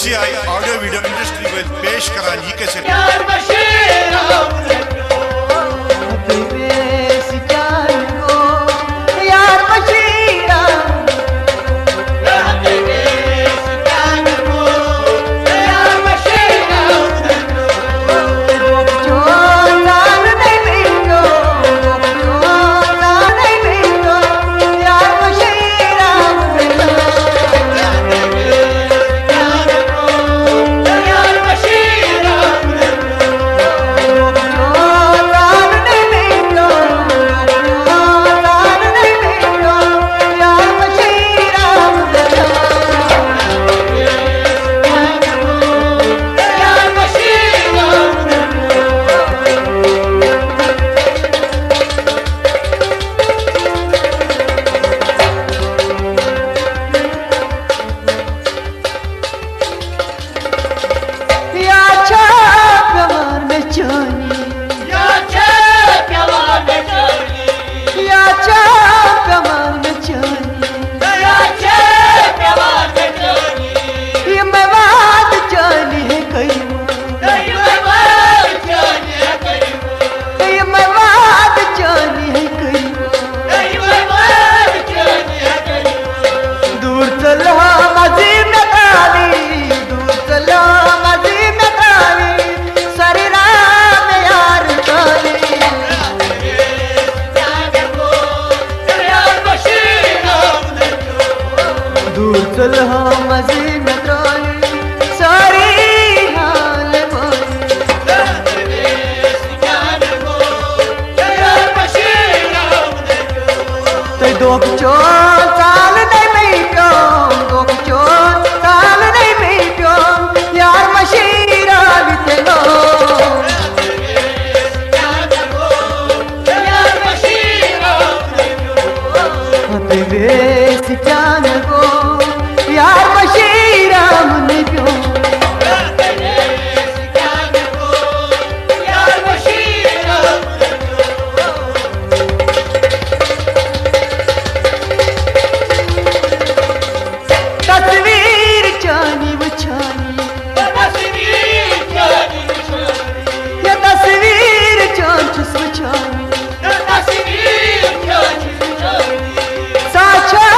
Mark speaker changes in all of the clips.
Speaker 1: UCI audio video industry में पेश करान ये कैसे
Speaker 2: साचा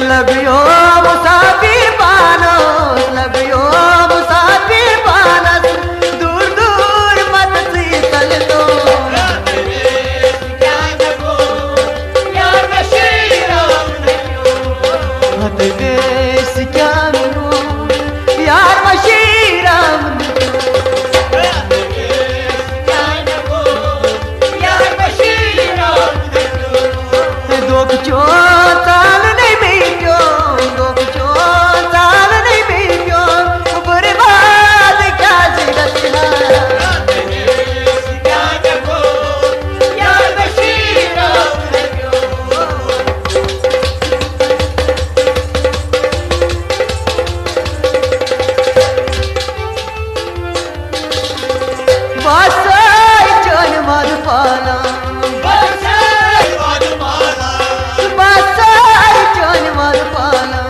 Speaker 2: लबियो मुसाफिर पानस, लबियो मुसाफिर पानस, दूर दूर मत शीतल तो मत बेस क्या मिलो यार मशीराम दो कुचो ताल नहीं बेचो, दो कुचो ताल नहीं बेचो, बर्बाद क्या जगत बासाई चन मध पाला, बासाई चन मध पाला,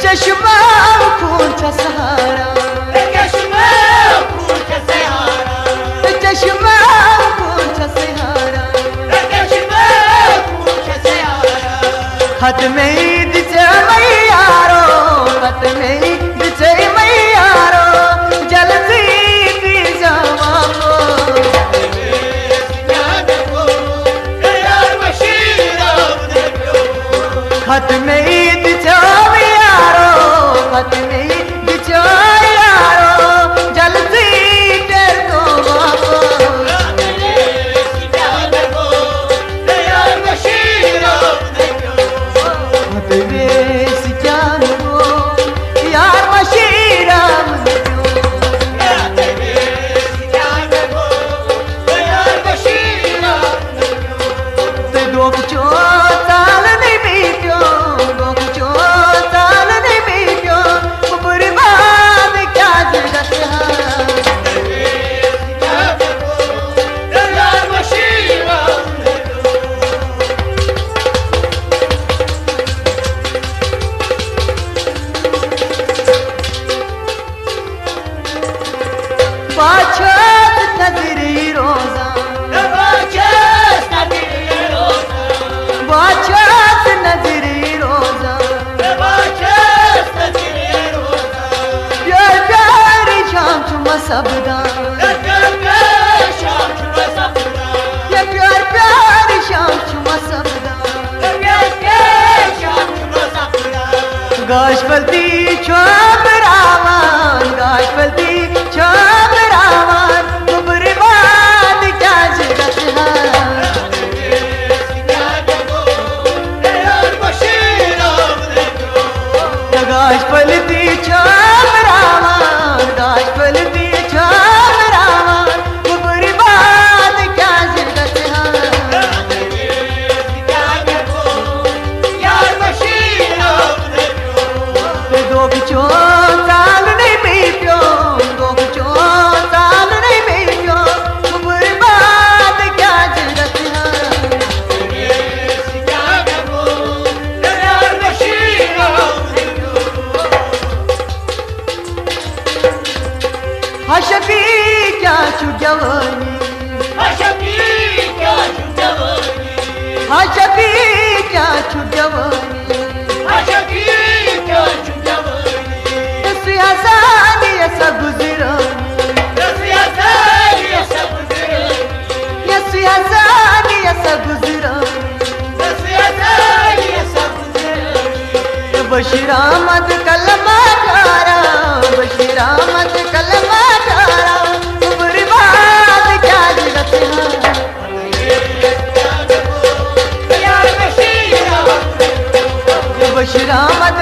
Speaker 2: चश्मा खून का सहारा, चश्मा खून का सहारा, खत में दिचे मैयारो, खत में दिचे मैयारो, जल्दी दी जावा खत में दिचे मैयारो, खत में दिचे यारो, जल्दी तेरे को मत बेस क्या हो यार मशीराम ते दो कुचो ताल नहीं बेचो, दो कुचो ताल नहीं बेचो, बर्बाद क्या जगत बाछत नजरी रोजा, बाछत नजरी रोजा, प्यार प्यार शाम चुमा सबदा, ये प्यार प्यार शाम चुमा सबदा, गाश पलती छोप रावन, गाश पलती छोप रावन, बर्बाद क्या जगत है गाश पलती छोप रावन, गाश पलती छोप रावन, बर्बाद क्या जगत है दो कुचो ताल नहीं बेचो, दो कुचो ताल नहीं बेचो, बर्बाद क्या जगत हशबी क्या चुजवानी, हशबी क्या चुजवानी, हसानी ऐसा गुजरानी, हसानी ऐसा गुजरानी, बशीरामत कलमा धारा, बशीरामत कलमा धारा, बर्बाद क्या जगत है बशीरामत